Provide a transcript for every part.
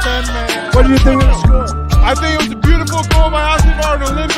10, man. What do you think of the score? I think it was a beautiful goal by Asivar to Lindbergh.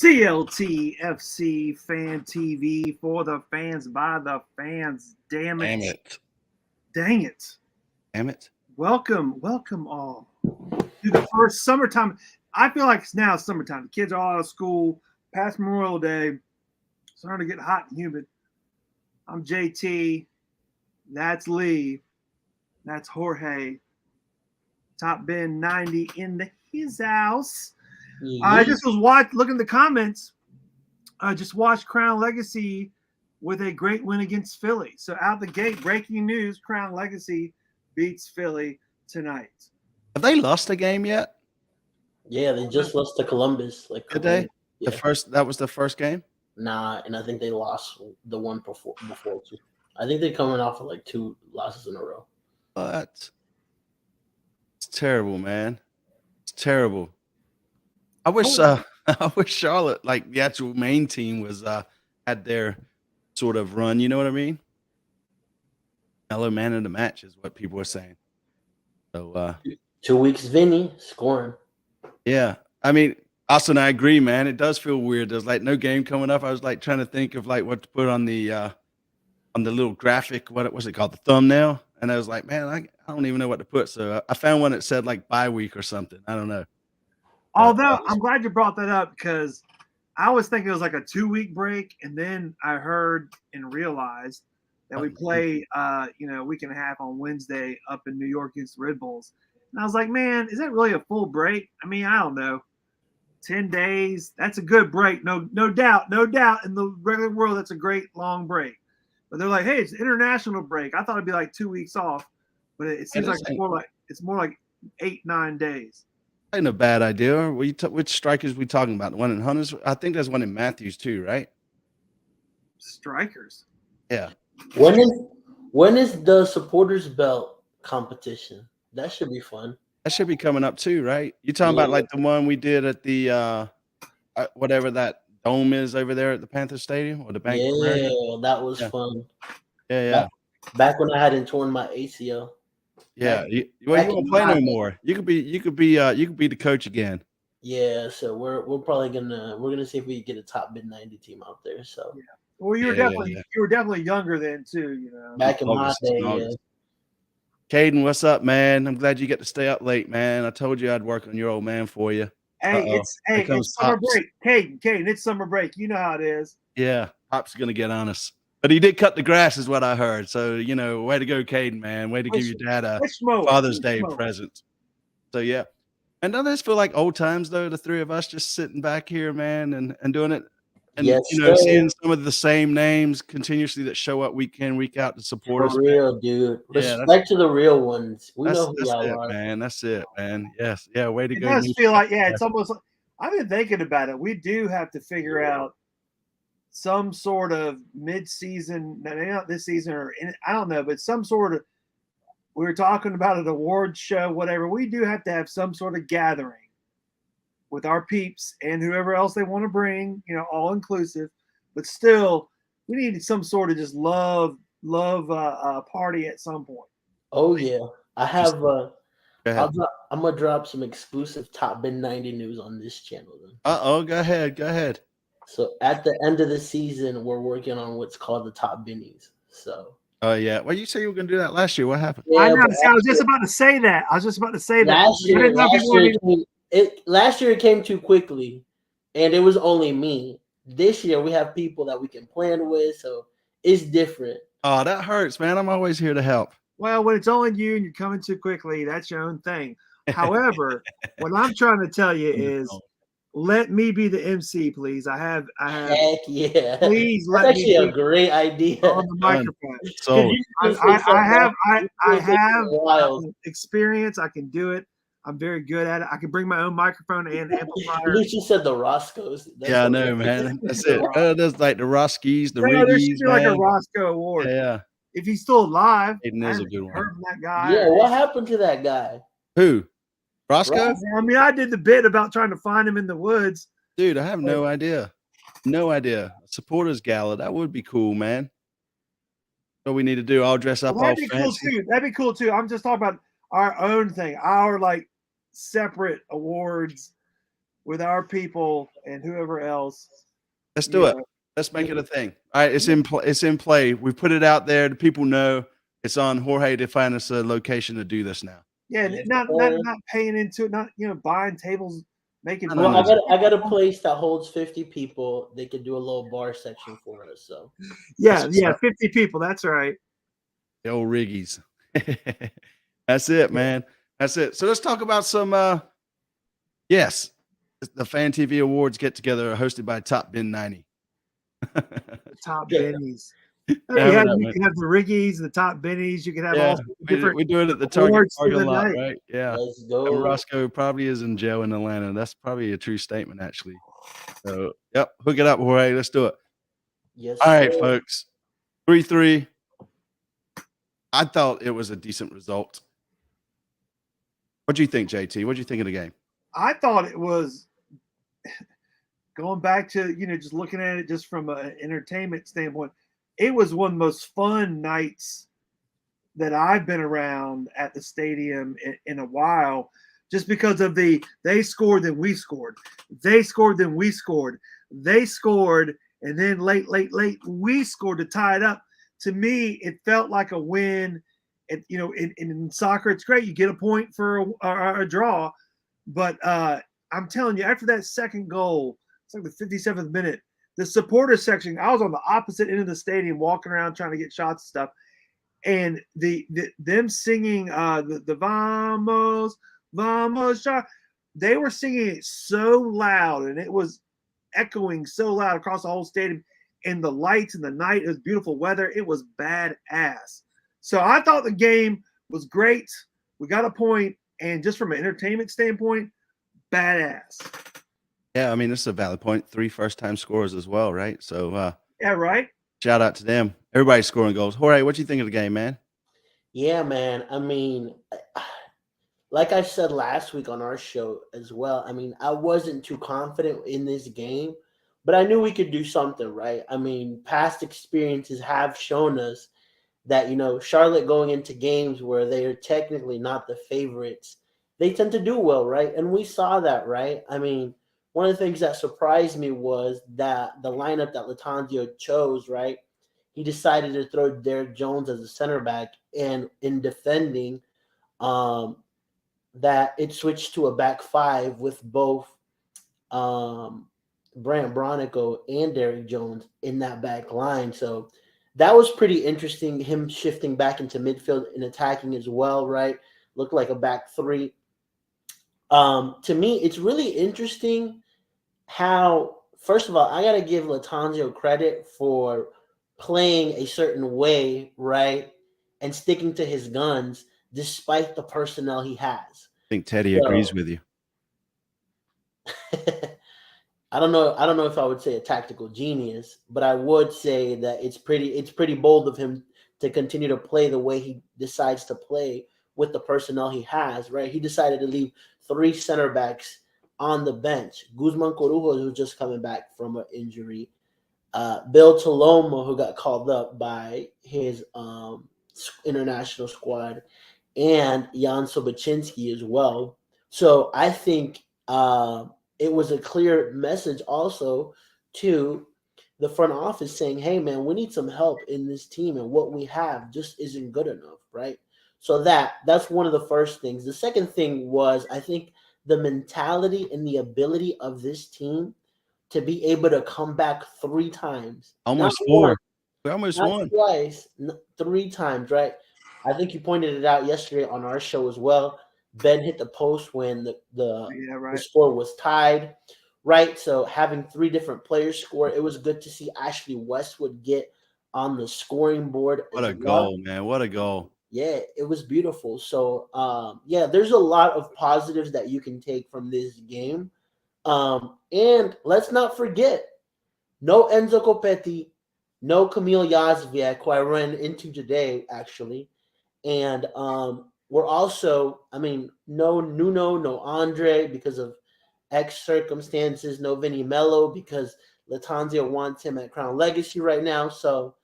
CLTFC Fan TV for the fans by the fans. Damn it. Damn it. Dang it. Damn it. Welcome all to the first summertime. I feel like it's now summertime. The kids are all out of school, past Memorial Day, starting to get hot and humid. I'm JT. That's Lee. That's Jorge. Top Ben 90 in his house. I just was looking at the comments. I just watched Crown Legacy with a great win against Philly. So out the gate, breaking news: Crown Legacy beats Philly tonight. Have they lost a game yet? Yeah, they just lost to Columbus. Like, did they? Yeah. That was the first game? Nah, and I think they lost the one before too. I think they're coming off of like 2 losses in a row. But it's terrible, man. It's terrible. I wish I wish Charlotte, like the actual main team, was had their sort of run. You know what I mean? Mellow man of the match is what people were saying. So 2 weeks, Vinny scoring. yeah, I mean, Austin, I agree, man. It does feel weird. There's like no game coming up. I was like trying to think of like what to put on the little graphic. What was it called? The thumbnail. And I was like, man, I don't even know what to put. So I found one that said like bye week or something. I don't know. Although I'm glad you brought that up because I was thinking it was like a 2-week break, and then I heard and realized that we play a week and a half on Wednesday up in New York against the Red Bulls. And I was like, man, is that really a full break? I mean, I don't know. 10 days, that's a good break. No doubt. In the regular world, that's a great long break. But they're like, hey, it's an international break. I thought it'd be like 2 weeks off, but it seems like it's more like 8-9 days. Ain't a bad idea. Which strikers we talking about? The one in Hunters? I think there's one in Matthews too, right? Strikers. Yeah. When is the supporters belt competition? That should be fun. That should be coming up too, right? You talking about like the one we did at the whatever that dome is over there at the Panther Stadium or the Bank of America? Yeah, that was fun. Yeah. Back when I hadn't torn my ACL. Yeah. You won't play no more. You could be the coach again. Yeah, so we're probably gonna see if we can get a top mid 90 team out there. So yeah. Well, you were definitely younger then too, Back in my day, yeah. Caden, what's up, man? I'm glad you get to stay up late, man. I told you I'd work on your old man for you. Hey, it's summer break. Caden, it's summer break. You know how it is. Yeah, Pop's gonna get on us. But he did cut the grass, is what I heard. So, way to go, Caden, man. Way to give your dad a Father's Day present. So, yeah. And doesn't this feel like old times, though, the three of us just sitting back here, man, and doing it? And, seeing some of the same names continuously that show up week in, week out to support us. For real, dude. Respect to the real ones. We know who y'all are. Man. That's it, man. Yes. Yeah, way to go. It does feel like, it's almost like, I've been thinking about it. We do have to figure out some sort of mid-season, maybe not this season or I don't know, but some sort of, we were talking about an awards show, whatever. We do have to have some sort of gathering with our peeps and whoever else they want to bring, all inclusive, but still we need some sort of just love party at some point. Oh yeah. I have I'm gonna drop some exclusive top bin 90 news on this channel then. Go ahead. So at the end of the season, we're working on what's called the top binnies. So. Oh yeah. Well, you said you were gonna do that last year. What happened? Yeah, I was just about to say that. Last year it came too quickly, and it was only me. This year we have people that we can plan with, so it's different. Oh, that hurts, man. I'm always here to help. Well, when it's only you and you're coming too quickly, that's your own thing. However, what I'm trying to tell you is, let me be the MC, please. I have. Heck yeah! Please let me. That's actually a great idea on the microphone. So I have experience. I can do it. I'm very good at it. I can bring my own microphone and amplifier. You just said the Roscoes. Yeah, I know, man. That's it. There's like the Roskies, the Riggies. There should be like a Roscoe Award. Yeah. If he's still alive, Aiden is a good one. Heard from that guy. Yeah, what happened to that guy? Who? Roscoe? I mean, I did the bit about trying to find him in the woods. Dude, I have no idea. No idea. Supporters gala. That would be cool, man. What we need to do, I'll dress up all fancy. Cool too. That'd be cool too. I'm just talking about our own thing, our like separate awards with our people and whoever else. Let's do it. Let's make it a thing. All right, it's in play. We put it out there. The people know it's on Jorge to find us a location to do this now. Yeah, not paying into it, not buying tables, making. Well, I got a place that holds 50 people. They could do a little bar section for us. So yeah, 50 people. That's right. The old Riggies. That's it, man. That's it. So let's talk about some. Yes, the Fan TV Awards get together hosted by Top Bin 90. Top Bennies. You can have the Riggies, the Top Bennies. You can have all different. We do it at the Target parking lot, right? Yeah. Let's go. And Roscoe probably is in jail in Atlanta. That's probably a true statement, actually. So, yep, hook it up, Jorge. Let's do it. Yes. All right, folks. 3-3. I thought it was a decent result. What do you think, JT? What do you think of the game? I thought it was. going back to just looking at it just from an entertainment standpoint, it was one of the most fun nights that I've been around at the stadium in a while, just because of they scored, then we scored, they scored, then we scored, they scored, and then late we scored to tie it up. To me, it felt like a win. In soccer, it's great. You get a point for a draw. But I'm telling you, after that second goal, it's like the 57th minute, the supporter section, I was on the opposite end of the stadium walking around trying to get shots and stuff. And them singing the Vamos, shot, they were singing it so loud, and it was echoing so loud across the whole stadium. And the lights and the night, it was beautiful weather. It was badass. So I thought the game was great. We got a point, and just from an entertainment standpoint, badass. Yeah, I mean, this is a valid point. 3 first-time scorers as well, right? So yeah, right. Shout out to them. Everybody's scoring goals. Jorge, what you think of the game, man? Yeah, man. I mean, like I said last week on our show as well, I mean, I wasn't too confident in this game, but I knew we could do something, right? I mean, past experiences have shown us that, Charlotte going into games where they are technically not the favorites, they tend to do well, right? And we saw that, right? I mean, one of the things that surprised me was that the lineup that Lattanzio chose, right? He decided to throw Derek Jones as a center back, and in defending, that it switched to a back five with both Brant Bronico and Derek Jones in that back line. So that was pretty interesting, him shifting back into midfield and attacking as well, right? Looked like a back three. To me, it's really interesting how, first of all, I got to give Lattanzio credit for playing a certain way, right? And sticking to his guns despite the personnel he has. I think Teddy agrees with you. I don't know if I would say a tactical genius, but I would say that it's pretty bold of him to continue to play the way he decides to play with the personnel he has, right? He decided to leave 3 center backs on the bench. Guzman Corujo, who's just coming back from an injury. Bill Tolomo, who got called up by his international squad, and Jan Soboczinski as well. So I think it was a clear message also to the front office saying, hey, man, we need some help in this team, and what we have just isn't good enough, right? So that's one of the first things. The second thing was, I think, the mentality and the ability of this team to be able to come back 3 times. Almost 4. We almost won. Twice, 3 times, right? I think you pointed it out yesterday on our show as well. Ben hit the post when the score was tied, right? So having 3 different players score, it was good to see Ashley Westwood get on the scoring board. What a goal, man. What a goal. Yeah, it was beautiful. So, there's a lot of positives that you can take from this game. And let's not forget, no Enzo Copetti, no Kamil Yazviak, who I ran into today, actually. And we're also, no Nuno, no Andre because of X circumstances, no Vinny Mello because Lattanzio wants him at Crown Legacy right now. So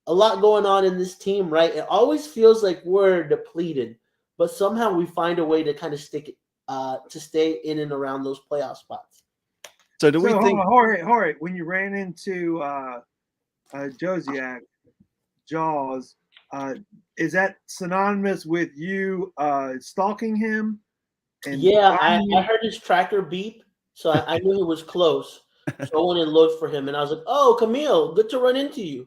a lot going on in this team, right? It always feels like we're depleted, but somehow we find a way to kind of stick it, to stay in and around those playoff spots. So we think, Jorge, when you ran into Josiak, Jaws, is that synonymous with you stalking him? Yeah, I heard his tracker beep, so I knew he was close. So I went and looked for him, and I was like, "Oh, Camille, good to run into you."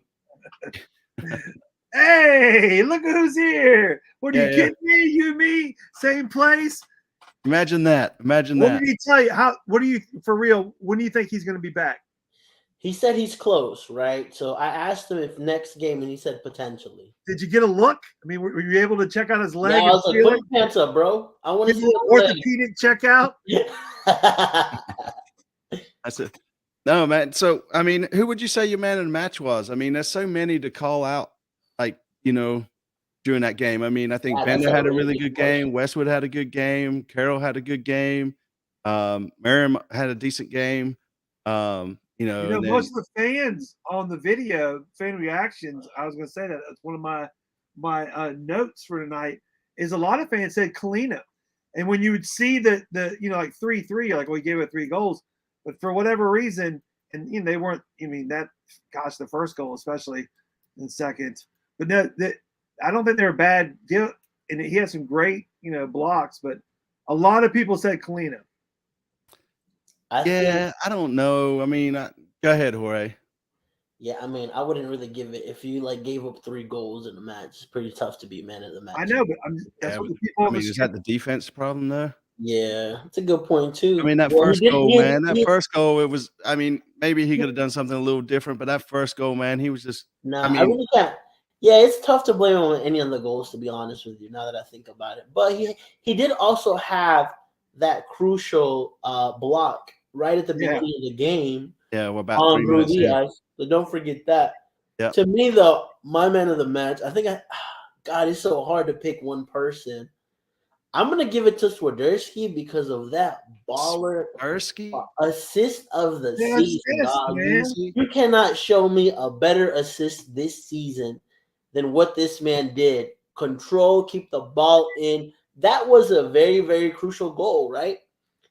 Hey, look at who's here! What are you kidding me? You and me, same place. Imagine that. What did he tell you? What do you, for real? When do you think he's going to be back? He said he's close, right? So I asked him if next game, and he said potentially. Did you get a look? Were you able to check out his leg? Yeah, I was like, put your pants up, bro. I want to see an orthopedic checkout. That's it. No, man. So, who would you say your man in the match was? There's so many to call out, during that game. I think Bender had a really good game. Westwood had a good game. Carroll had a good game. Merriam had a decent game. And then, most of the fans on the video, fan reactions, I was going to say that's one of my notes for tonight, is a lot of fans said Kalina. And when you would see the like 3-3, like we gave it 3 goals, but for whatever reason, and they weren't, the first goal, especially in second, but I don't think they're a bad deal. And he has some great, blocks, but a lot of people said Kalina. I don't know. I mean, go ahead, Jorge. Yeah, I mean, I wouldn't really give it if you gave up 3 goals in the match. It's pretty tough to be man of the match. I know, but that's what the people. Is that the defense problem though? Yeah, it's a good point too. I mean, that first goal, man. That first goal, it was. I mean, maybe he could have done something a little different, but that first goal, man, he was just. I really can't. Yeah, it's tough to blame him on any of the goals, to be honest with you. Now that I think about it, but he did also have that crucial block right at the beginning of the game. Yeah, well, about 3 minutes. Yeah. So don't forget that. Yep. To me, though, my man of the match, I think God, it's so hard to pick one person. I'm gonna give it to Swiderski because of that baller assist of the season. You cannot show me a better assist this season than what this man did. Control, keep the ball in. That was a very, very crucial goal, right?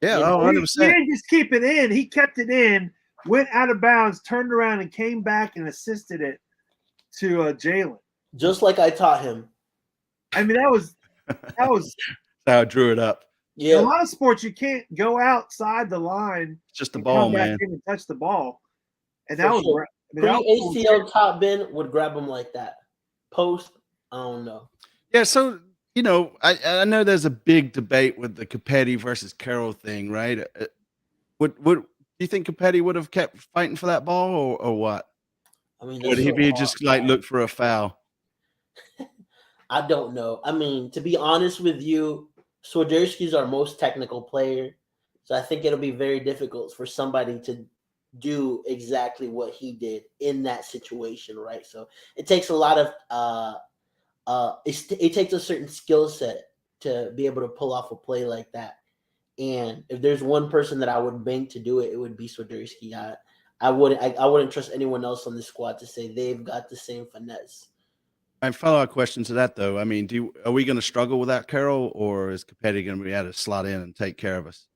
Yeah, 100%. He didn't just keep it in. He kept it in, went out of bounds, turned around, and came back and assisted it to Jalen. Just like I taught him. I mean, that was how I drew it up. Yeah. In a lot of sports, you can't go outside the line. It's just the ball, man. And touch the ball. And that was ACL top bin would grab him like that. Post, I don't know. Yeah, so I know there's a big debate with the Capetti versus Carroll thing, right? Would you think Capetti would have kept fighting for that ball or what? I mean, would he be just look for a foul? I don't know. I mean, to be honest with you, Swiderski's our most technical player. So I think it'll be very difficult for somebody to do exactly what he did in that situation, right? So it takes a lot of it takes a certain skill set to be able to pull off a play like that. And if there's one person that I would bank to do it, it would be Swiderski. I wouldn't trust anyone else on the squad to say they've got the same finesse. My follow-up question to that, though, I mean, are we going to struggle without Carroll, or is Capetti going to be able to slot in and take care of us?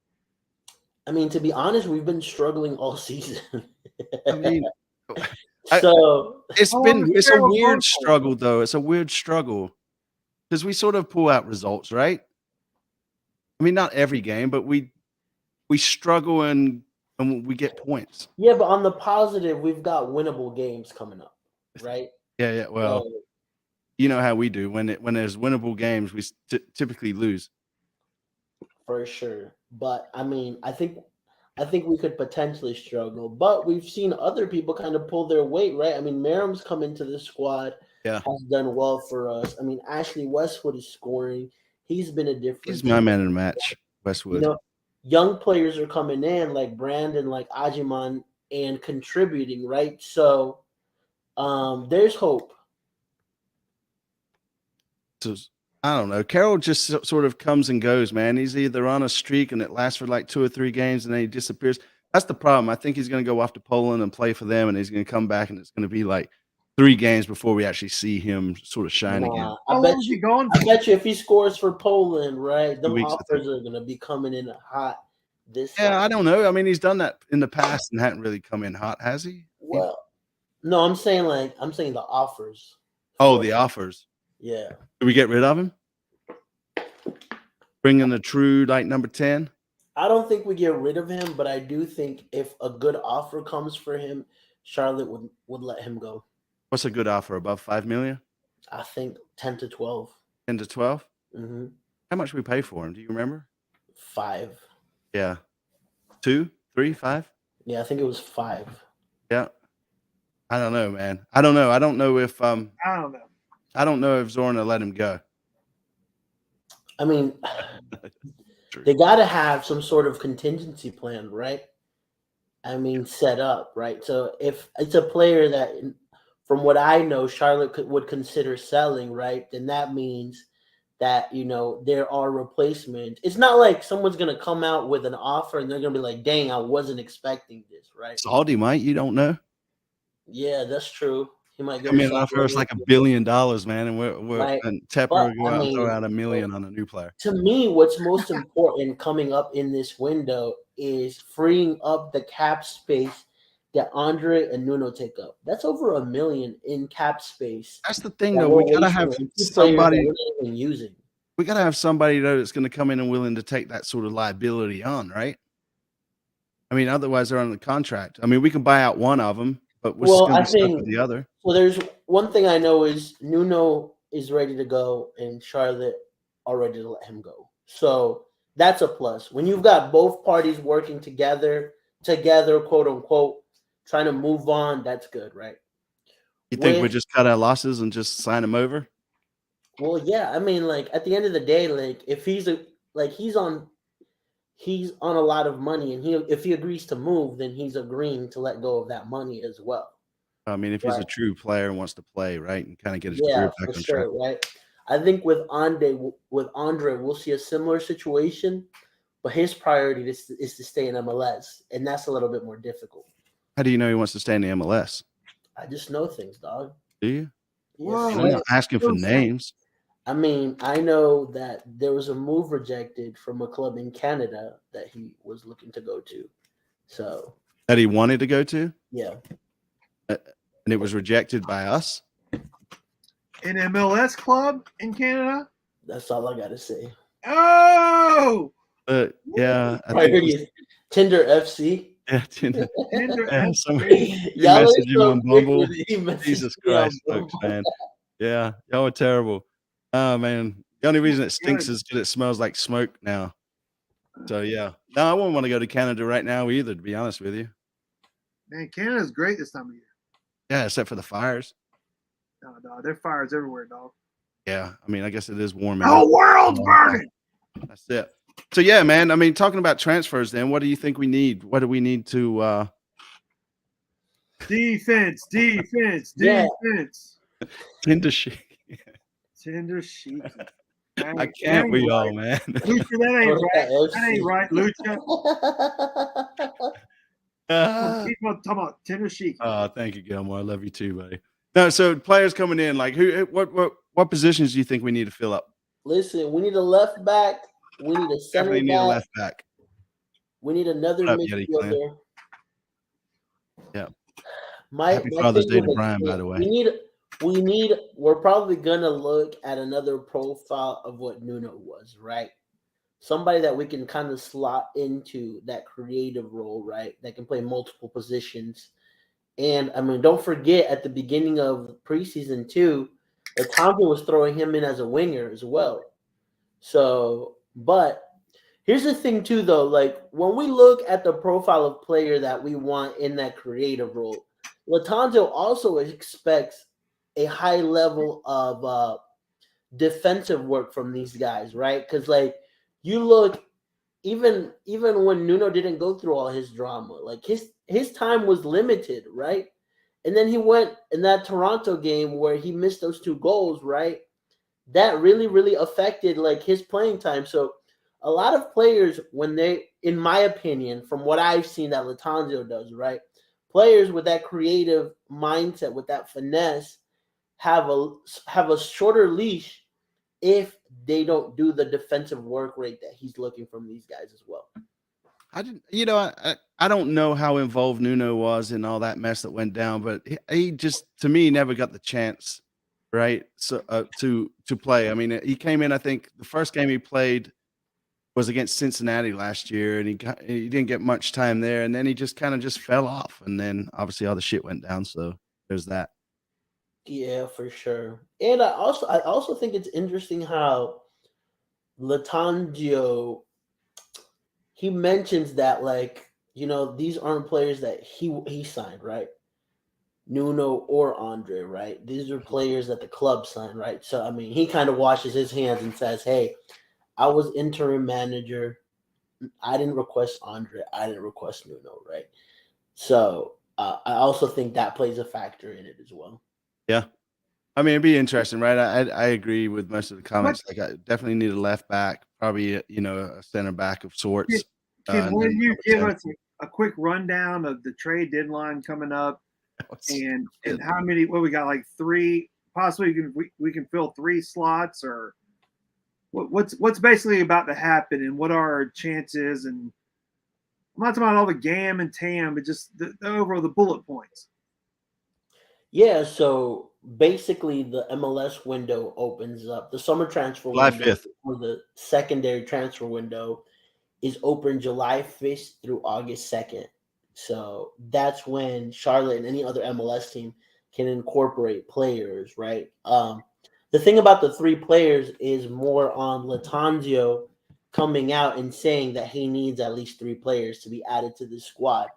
I mean, to be honest, we've been struggling all season. I mean, it's a weird struggle, though. It's a weird struggle because we sort of pull out results, right? I mean, not every game, but we struggle and we get points. Yeah, but on the positive, we've got winnable games coming up, right? Yeah. Well, you know how we do when there's winnable games, we typically lose. For sure, but I mean, I think we could potentially struggle, but we've seen other people kind of pull their weight, right? I mean, Merrim's come into the squad, has done well for us. I mean, Ashley Westwood is scoring. He's been a difference. He's my man in the match, Westwood. Young players are coming in like Brandon, like Ajiman, and contributing, right? So there's hope. So, I don't know. Carroll just sort of comes and goes, man. He's either on a streak and it lasts for like 2 or 3 games and then he disappears. That's the problem. I think he's going to go off to Poland and play for them, and he's going to come back and it's going to be like 3 games before we actually see him sort of shine again. I bet you if he scores for Poland, right, them offers are going to be coming in hot this time. I don't know. I mean, he's done that in the past and hadn't really come in hot, has he? Well, no, I'm saying the offers. Oh, the offers. Yeah. Do we get rid of him? Bring in a true number 10? I don't think we get rid of him, but I do think if a good offer comes for him, Charlotte would let him go. What's a good offer? Above $5 million? I think 10 to 12. 10 to 12? Mm-hmm. How much we pay for him? Do you remember? 5. Yeah. 2, 3, 5? Yeah, I think it was 5. Yeah. I don't know, man. I don't know. I don't know if Zorn will let him go. I mean, they got to have some sort of contingency plan, right? I mean, set up, right? So if it's a player that, from what I know, Charlotte would consider selling, right? Then that means that there are replacements. It's not like someone's gonna come out with an offer and they're gonna be like, "Dang, I wasn't expecting this." Right? Saudi might, you don't know. Yeah, that's true. He might get I mean, offer us like $1 billion, man, and right. and Tepper But will go out and throw out $1 million on a new player. To me, what's most important coming up in this window is freeing up the cap space that Andre and Nuno take up. That's over $1 million in cap space. That's the thing, though. We gotta have somebody using. We gotta have somebody though that's going to come in and willing to take that sort of liability on, right? I mean, otherwise they're under the contract. I mean, we can buy out one of them, but we're still stuck with the other. Well, there's one thing I know is Nuno is ready to go, and Charlotte are ready to let him go. So that's a plus. When you've got both parties working together, quote unquote, trying to move on, that's good, right? You think we just cut our losses and just sign him over? Well, yeah. I mean, like at the end of the day, like if he's on a lot of money, and if he agrees to move, then he's agreeing to let go of that money as well. I mean, if he's a true player and wants to play, right, and kind of get his career back on track, right? I think with Andre, we'll see a similar situation, but his priority is to stay in MLS, and that's a little bit more difficult. How do you know he wants to stay in the MLS? I just know things, dog. Do you? Whoa. I'm not asking for names. I mean, I know that there was a move rejected from a club in Canada that he was looking to go to. So that he wanted to go to? Yeah. And it was rejected by us? An MLS club in Canada? That's all I got to say. Oh! Yeah. Tinder FC. Yeah, Tinder. FC. Y'all message you on Bumble. Jesus Christ, folks, man. Yeah, y'all are terrible. Oh, man. The only reason it stinks is because it smells like smoke now. So, yeah. No, I wouldn't want to go to Canada right now either, to be honest with you. Man, Canada's great this time of year. Yeah, except for the fires. No, there are fires everywhere, dog. Yeah, I mean, I guess it is warm. The whole world's burning. That's it. So, yeah, man, I mean, talking about transfers then, what do you think we need? What do we need to Defense. Yeah. Tinder Chic. Tinder Chic. I can't we all, man. Lucha, that ain't right. That ain't right, Lucha. People talking about Tinder Chic. Oh, thank you, Gilmore. I love you too, buddy. No, so players coming in, like what positions do you think we need to fill up? Listen, we need a left back. We need a center back. Definitely need a left back. We need another midfielder. Yeah. Happy Father's Day to Brian, by the way. We're probably gonna look at another profile of what Nuno was, right? Somebody that we can kind of slot into that creative role, right? That can play multiple positions. And I mean, don't forget at the beginning of preseason too, Latanja was throwing him in as a winger as well. So, but here's the thing too, though, like when we look at the profile of player that we want in that creative role, Latanja also expects a high level of defensive work from these guys, right? Because like you look, even when Nuno didn't go through all his drama, like his time was limited, right? And then he went in that Toronto game where he missed those 2 goals, right? That really, really affected like his playing time. So a lot of players, when they, in my opinion, from what I've seen that Latanja does, right? Players with that creative mindset, with that finesse, have a shorter leash if they don't do the defensive work rate that he's looking from these guys as well. I don't know how involved Nuno was in all that mess that went down, but he just, to me, never got the chance, right? So to play. I mean, he came in. I think the first game he played was against Cincinnati last year, and he didn't get much time there, and then he just kind of just fell off, and then obviously all the shit went down. So there's that. Yeah, for sure. And I also think it's interesting how Latanja, he mentions that, like, these aren't players that he signed, right? Nuno or Andre, right? These are players that the club signed, right? So, I mean, he kind of washes his hands and says, hey, I was interim manager. I didn't request Andre. I didn't request Nuno, right? So, I also think that plays a factor in it as well. Yeah. I mean, it'd be interesting, right? I agree with most of the comments. Like, I definitely need a left back, probably a center back of sorts. Can one of you give us a quick rundown of the trade deadline coming up, and how many? What we got? Like 3, possibly we can fill 3 slots, or what's basically about to happen, and what are our chances? And I'm not talking about all the gam and tam, but just the overall the bullet points. Yeah, so basically the MLS window opens up. The summer transfer July window 5th. or the secondary transfer window is open July 5th through August 2nd. So that's when Charlotte and any other MLS team can incorporate players, right? The thing about the 3 players is more on Lattanzio coming out and saying that he needs at least 3 players to be added to the squad.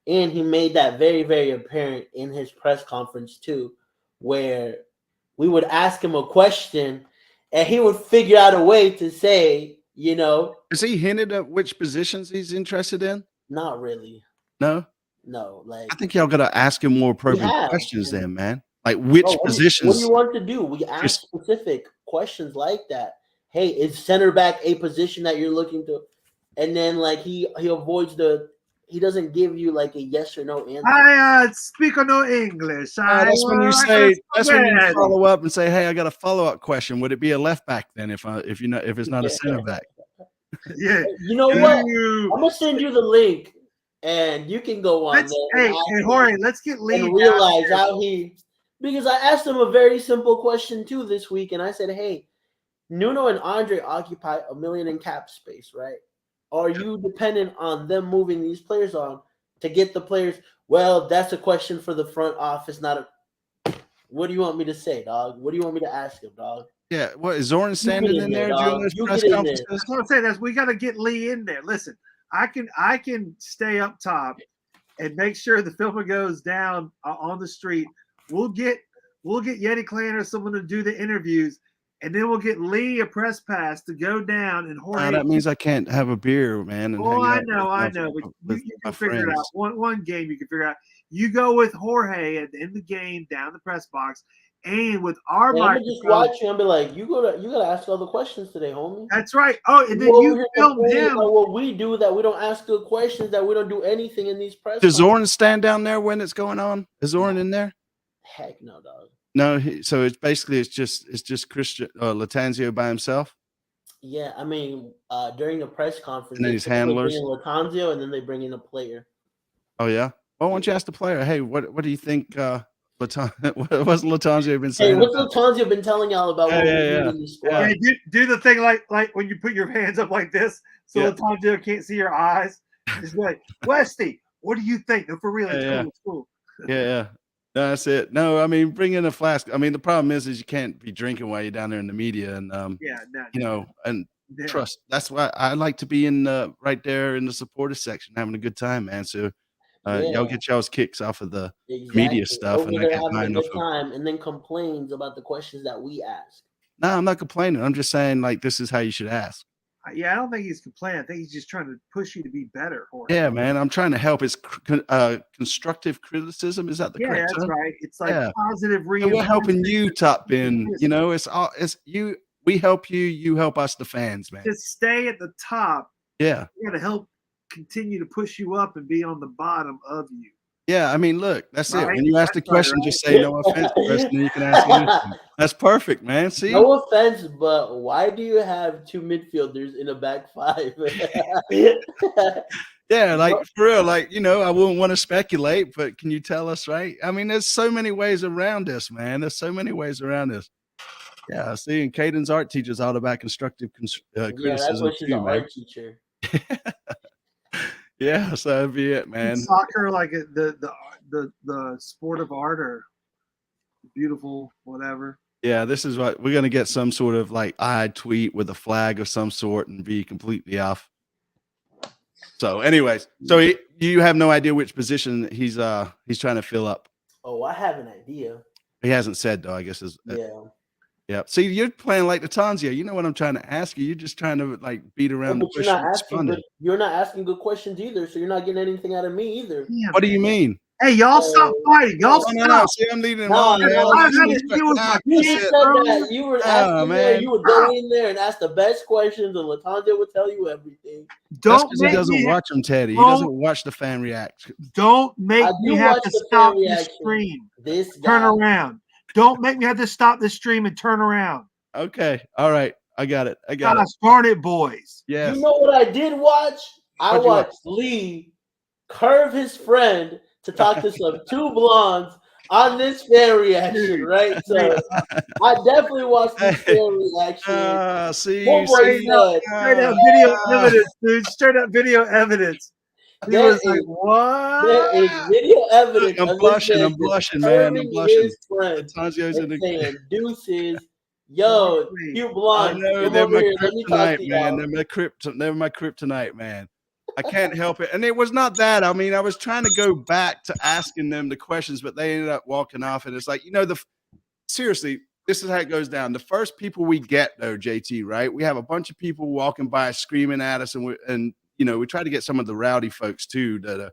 And he made that very, very apparent in his press conference too, where we would ask him a question and he would figure out a way to say, Has he hinted at which positions he's interested in? Not really. No? No. Like, I think y'all got to ask him more appropriate questions then, man. Like, which positions? What do you want to do? We ask specific questions like that. Hey, is center back a position that you're looking to? And then, like, he avoids he doesn't give you like a yes or no answer. I speak no English. That's when you follow up and say, "Hey, I got a follow-up question. Would it be a left back then if it's not a center back?" Yeah. You know what? I'm gonna send you the link, and you can go on there. Hey, Jorge, let's get Lee and realize how because I asked him a very simple question too this week, and I said, "Hey, Nuno and Andre occupy $1 million in cap space, right? Are you dependent on them moving these players on to get the players?" Well, that's a question for the front office, not a. What do you want me to say, dog? What do you want me to ask him, dog? Yeah, what is Zoran standing in there during those press conferences? That's what I'm saying. We got to get Lee in there. Listen, I can stay up top and make sure the filmer goes down on the street. We'll get Yeti Clan or someone to do the interviews. And then we'll get Lee a press pass to go down and Jorge. That means I can't have a beer, man. And I know. But you can figure it out. One game you can figure out. You go with Jorge at the end of the game down the press box, and with our microphone. I'm just watching. I'll be like, you gotta ask all the questions today, homie. That's right. Oh, and then you film him. What we do that we don't ask good questions, that we don't do anything in these press. Does Zoran stand down there when it's going on? Is Zoran in there? Heck no, dog. No, so it's just Christian Lattanzio by himself. Yeah, I mean, during the press conference, and then his handlers, they bring in Lattanzio, and then they bring in a player. Oh yeah. Well, why don't you ask the player? Hey, what do you think? What's Lattanzio been saying? Hey, what's Lattanzio been telling y'all about? Yeah. Do the thing like when you put your hands up like this, so Lattanzio can't see your eyes. Just like, Westy, what do you think? No, for real, it's cool. Yeah. No, that's it. No, I mean, bring in a flask. I mean, the problem is you can't be drinking while you're down there in the media, and trust. That's why I like to be in right there in the supporter section, having a good time, man. So y'all get y'all's kicks off of the media stuff, and I get mine off time, and then complains about the questions that we ask. No, I'm not complaining. I'm just saying, like, this is how you should ask. Yeah, I don't think he's complaining. I think he's just trying to push you to be better. Yeah, man. I'm trying to help. It's constructive criticism. Is that the correct term? That's right. It's like positive reinforcement. We're helping you, Top Bin. It's you. We help you. You help us, the fans, man. Just stay at the top. Yeah. We got to help continue to push you up and be on the bottom of you. Yeah, I mean, look, that's it. When you ask the question, just say no offense, person, and you can ask anything. That's perfect, man. See? No offense, but why do you have 2 midfielders in a back 5? Yeah, like for real, like, I wouldn't want to speculate, but can you tell us, right? I mean, there's so many ways around this, man. There's so many ways around this. Yeah, see, and Caden's art teacher's all about constructive criticism. Yeah, that's what she's an art teacher. Yeah, so that'd be it, man. Soccer, like the sport of art, or beautiful, whatever. Yeah, this is what we're gonna get, some sort of like tweet with a flag of some sort and be completely off. So, anyways, you have no idea which position he's trying to fill up. Oh, I have an idea. He hasn't said though. I guess Yeah. See, you're playing like Lattanzio. You know what I'm trying to ask you. You're just trying to like beat around the bush. You're not asking good questions either, so you're not getting anything out of me either. Yeah, what do you mean? Hey, y'all stop fighting. Y'all Oh, stop. no. See, I'm leading him No, on, no, man. no, I've had to deal with my You kids, said bro. that you were Oh, asking there, man. you would go in there and ask the best questions, and Latanza would tell you everything. That's Don't because he make doesn't me. watch them, Teddy. He Don't- doesn't watch the fan reaction. Don't make I me do have watch to the stop fan the reaction. stream. This Turn guy. around. Don't make me have to stop the stream and turn around. Okay. All right. I got it. I got Gosh it. darn it, boys. Yes. You know what I did watch? I What'd you watch? watched Lee curve his friend to talk to some two blondes on this fan reaction, right? So I definitely watched this fan reaction. See, Full break said, Straight up video evidence, dude. Straight up video evidence. He There was like, is- what? there is video evidence. I'm of blushing. this I'm man blushing, man. I'm curving blushing. his friend Latanzio's in and the. saying, "Deuces, yo, Please. you I blonde, know come they're over my here. Let me talk kryptonite, to man. y'all." They're my kryptonite, man. I can't help it. And it was not that. I mean, I was trying to go back to asking them the questions, but they ended up walking off. And it's like, seriously, this is how it goes down. The first people we get, though, JT, right? We have a bunch of people walking by screaming at us, and we try to get some of the rowdy folks too that are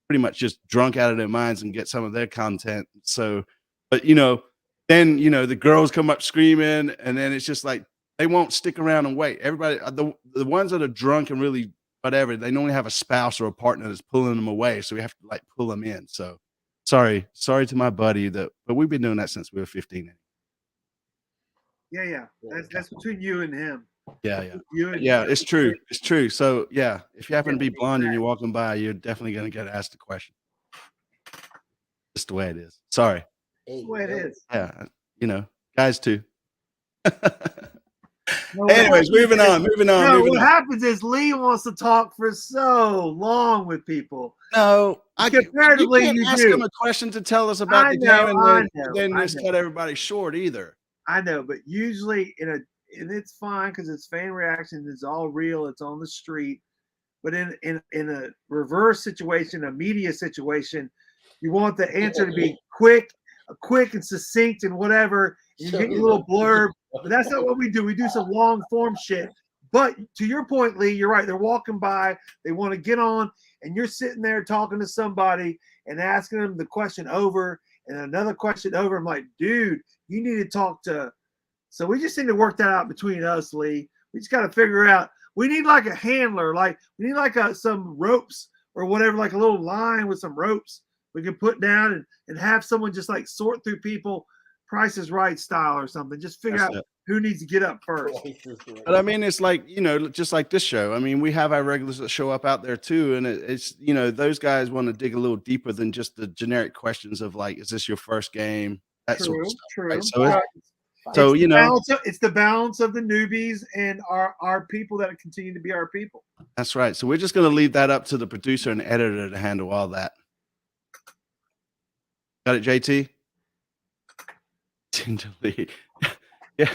pretty much just drunk out of their minds and get some of their content. So, but then the girls come up screaming, and then it's just like they won't stick around and wait. Everybody, the ones that are drunk and really whatever, they normally have a spouse or a partner that's pulling them away, so we have to like pull them in. So, sorry to my buddy but we've been doing that since we were 15. Yeah. That's between you and him. Yeah. You and Yeah, it's true. It's true. So yeah, if you happen to be blonde and you're walking by, you're definitely gonna get asked a question. Just the way it is. Sorry. Hey, That's the way it is. Yeah, guys too. No, Anyways, moving on. what happens is Lee wants to talk for so long with people. No, Comparatively, you can't ask do. him a question to tell us about I the know, game I and know, then I just know. cut everybody short either. I know, but usually and it's fine because it's fan reactions. It's all real. It's on the street. But in a reverse situation, a media situation, you want the answer to be quick and succinct and whatever. And you get your little blurb. But that's not what we do. We do some long form shit. But to your point, Lee, you're right. They're walking by. They want to get on, and you're sitting there talking to somebody and asking them the question over and another question over. I'm like, dude, you need to talk to. So we just need to work that out between us, Lee. We just got to figure out. We need like a handler, like we need like some ropes or whatever, like a little line with some ropes we can put down and have someone just like sort through people, Price is Right style or something. Just figure out who needs to get up first. But I mean, it's like, just like this show. I mean, we have our regulars that show up out there too. And it's, those guys want to dig a little deeper than just the generic questions of like, is this your first game? That sort of stuff. True. Right? It's the balance of the newbies and our people that continue to be our people. That's right. So we're just going to leave that up to the producer and editor to handle all that. Got it, JT? Yeah.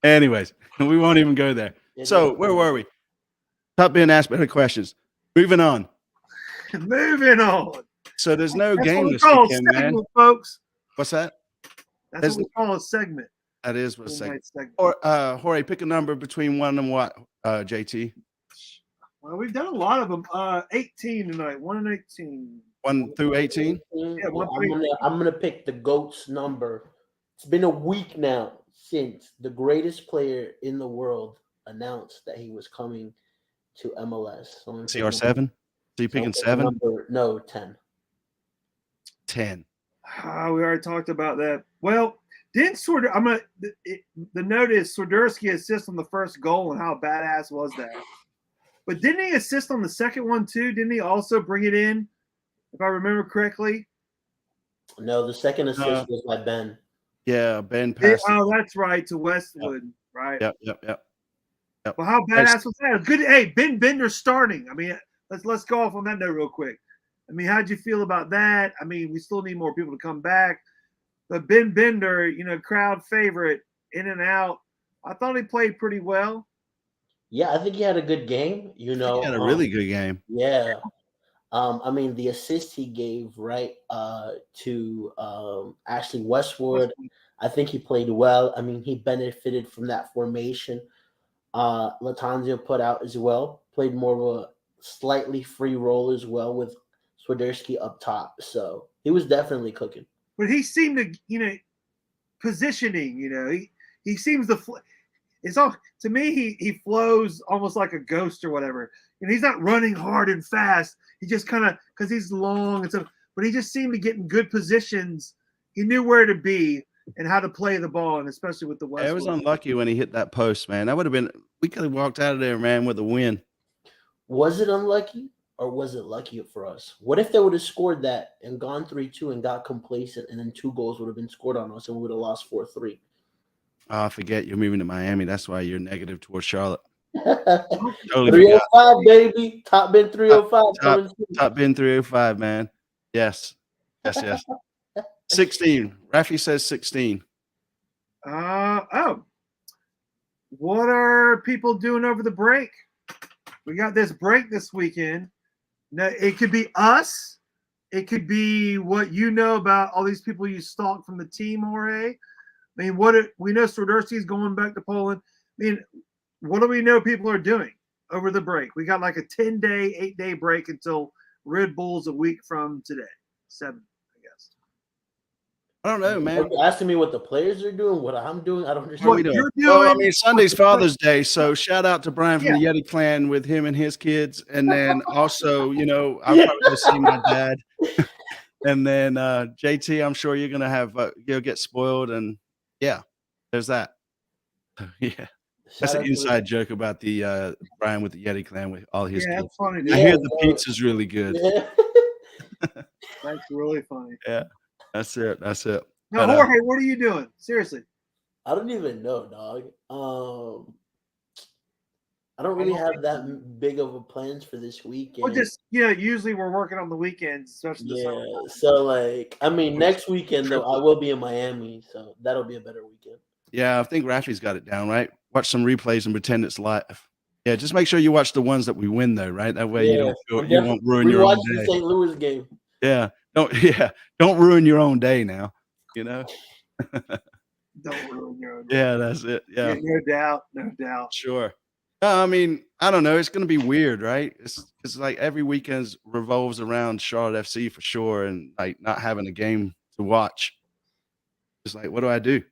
Anyways, we won't even go there. So where were we? Stop being asked better questions. Moving on. So there's no game this weekend, man. Folks. What's that? That's what we call a segment. That is what a segment. Or Jorge, pick a number between 1 and what, JT? Well, we've done a lot of them. 18 tonight. 1 and 18. 1 through 18? Yeah, I'm gonna pick the GOAT's number. It's been a week now since the greatest player in the world announced that he was coming to MLS. So CR7? So you picking 7? No, 10. 10. We already talked about that. Well, didn't the note is Swiderski assist on the first goal and how badass was that? But didn't he assist on the second one too? Didn't he also bring it in, if I remember correctly? No, the second assist was by Ben. Yeah, Ben passed. That's right, to Westwood, right? Yep. Well, how badass was that? Good. Hey, Ben Bender starting. I mean, let's go off on that note real quick. I mean, how'd you feel about that? I mean, we still need more people to come back. But Ben Bender, crowd favorite, in and out. I thought he played pretty well. Yeah, I think he had a good game. He had a really good game. Yeah. I mean, the assist he gave, right, to Ashley Westwood, I think he played well. I mean, he benefited from that formation Latanzio put out as well. Played more of a slightly free role as well with Swiderski up top. So he was definitely cooking. But he seemed to, positioning, he seems to it's all to me he flows almost like a ghost or whatever. And he's not running hard and fast. He just kind of because he's long and stuff, but he just seemed to get in good positions. He knew where to be and how to play the ball, and especially with the West. It was unlucky when he hit that post, man. That would have been we could have walked out of there, man, with a win. Was it unlucky or was it lucky for us? What if they would have scored that and gone 3-2 and got complacent, and then 2 goals would have been scored on us and we would have lost 4-3? Oh, I forget you're moving to Miami. That's why you're negative towards Charlotte. Totally 305, baby. Top bin 305. Top bin 305, man. Yes. 16. Rafi says 16. What are people doing over the break? We got this break this weekend. Now, it could be us. It could be what you know about all these people you stalked from the team, Jorge. I mean, we know Swiderski's going back to Poland. I mean, what do we know people are doing over the break? We got like a 10-day, 8-day break until Red Bull's a week from today. 7, I guess. I don't know, man. You're asking me what the players are doing, what I'm doing. I don't understand. What you're doing. Well, I mean, Sunday's Father's Day, so shout out to Brian from the Yeti Clan with him and his kids, and then also, I'll probably go see my dad, and then JT. I'm sure you're gonna have you'll get spoiled, and there's that. Yeah. That's an inside joke about the Brian with the Yeti Clan with all his kids. That's funny. I hear the pizza's really good. Yeah. That's really funny. Yeah, that's it. Now, Jorge, what are you doing? Seriously. I don't even know, dog. I don't really have that big of a plans for this weekend. Well, just usually we're working on the weekends, especially the summer. So next weekend though, I will be in Miami, so that'll be a better weekend. Yeah, I think Rafi's got it down, right? Watch some replays and pretend it's live. Yeah, just make sure you watch the ones that we win, though, right? That way you won't ruin your own day. The St. Louis game. Yeah, don't ruin your own day now. Don't ruin your own day. Yeah, that's it. Yeah, no doubt. Sure. I mean, I don't know. It's going to be weird, right? It's like every weekend revolves around Charlotte FC for sure, and like not having a game to watch. It's like, what do I do?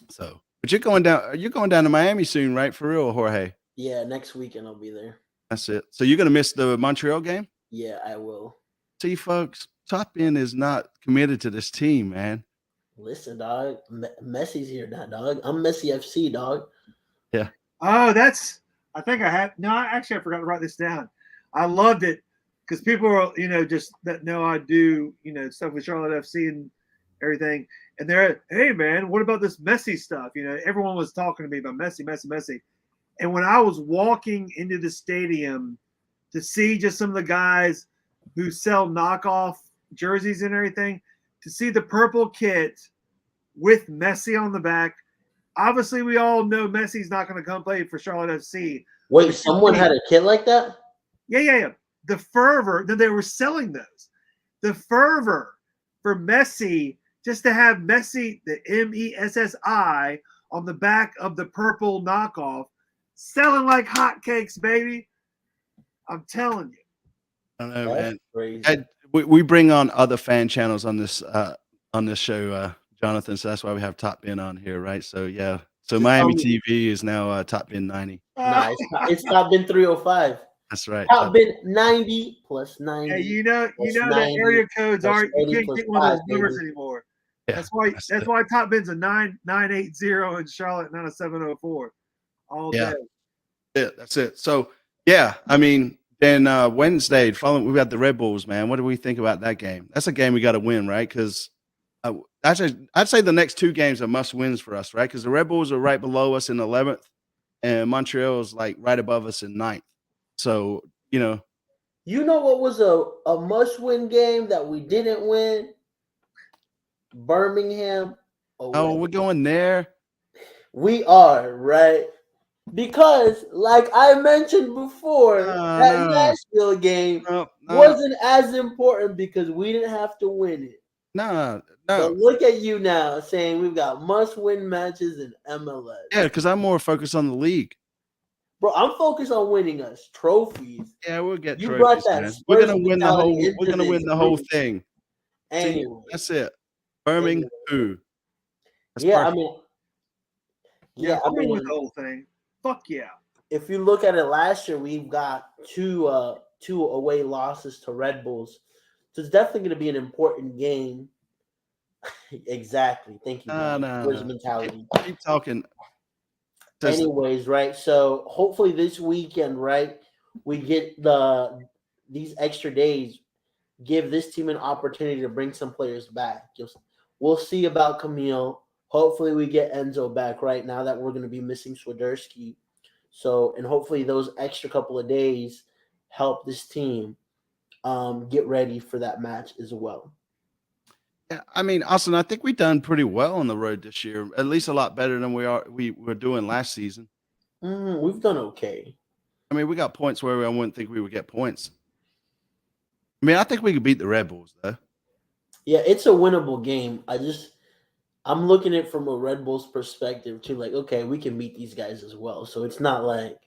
So, but you're going down to Miami soon, right? For real, Jorge? Yeah, next weekend I'll be there. That's it. So you're going to miss the Montreal game? Yeah, I will. See, folks, Top Bin is not committed to this team, man. Listen, dog, Messi's here now, dog. I'm Messi FC, dog. Yeah. Oh, I think I have. No, actually, I forgot to write this down. I loved it because people are, just that know I do, stuff with Charlotte FC and everything. And they're, hey, man, what about this Messi stuff? Everyone was talking to me about Messi. And when I was walking into the stadium to see just some of the guys who sell knockoff jerseys and everything, to see the purple kit with Messi on the back, obviously we all know Messi's not going to come play for Charlotte FC. Wait, someone had a kit like that? Yeah. The fervor that they were selling those. The fervor for Messi, just to have Messi, the MESSI, on the back of the purple knockoff, selling like hotcakes, baby. I'm telling you. I don't know, man. Crazy. We bring on other fan channels on this show, Jonathan. So that's why we have Top Bin on here, right? So yeah. So Miami TV is now Top Bin 90. No, it's Top Bin 305. That's right. Top Bin 90 plus 90. Yeah, you know that area codes aren't. You can't get one of those numbers anymore. Yeah, that's why Top Bin's a 9980 in Charlotte, not a 704. All day. Yeah, that's it. So yeah, I mean, then Wednesday, following, we've got the Red Bulls, man. What do we think about that game? That's a game we got to win, right? Because I'd say the next 2 games are must wins for us, right? Because the Red Bulls are right below us in 11th, and Montreal is like right above us in 9th. So you know what was a must win game that we didn't win? Birmingham. Oh, we're going there. We are, right? Because, like I mentioned before, that Nashville game wasn't as important because we didn't have to win it. No. But look at you now saying we've got must-win matches in MLS. Yeah, because I'm more focused on the league. Bro, I'm focused on winning us trophies. Yeah, we'll get You trophies, brought that man. We're Spurs gonna win the whole. mentality We're into gonna win this the whole group. thing. See, Anyway, that's it. Birmingham, Anyway. who? That's yeah, perfect. I mean, Yeah, I I'm in mean, with the whole thing. Fuck yeah. if you look at it last year, we've got two away losses to Red Bulls. So it's definitely going to be an important game. Exactly. Thank you. No. Mentality. Keep talking. Anyways, right? So hopefully this weekend, right, we get these extra days, give this team an opportunity to bring some players back. We'll see about Camille. Hopefully we get Enzo back right now that we're going to be missing Swiderski. So, and hopefully those extra couple of days help this team get ready for that match as well. Yeah, I mean, Austin, I think we've done pretty well on the road this year. At least a lot better than we were doing last season. We've done okay. I mean, we got points where I wouldn't think we would get points. I mean, I think we could beat the Red Bulls, though. Yeah, it's a winnable game. I'm looking at it from a Red Bulls perspective too. Like, okay, we can beat these guys as well. So it's not like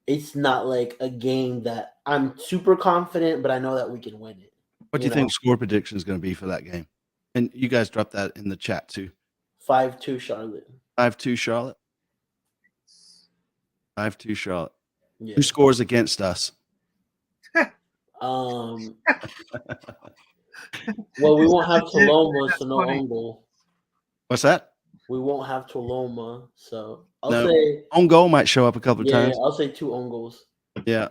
a game that I'm super confident, but I know that we can win it. What do you think score prediction is going to be for that game? And you guys drop that in the chat too. 5-2 Charlotte. 5-2 Charlotte. 5-2 Charlotte. Yeah. Who scores against us? Well, we won't have Toloma, so no own goal. What's that? We won't have Toloma, so I'll No. say Own goal might show up a couple of times. Yeah, I'll say 2 own goals. Yeah.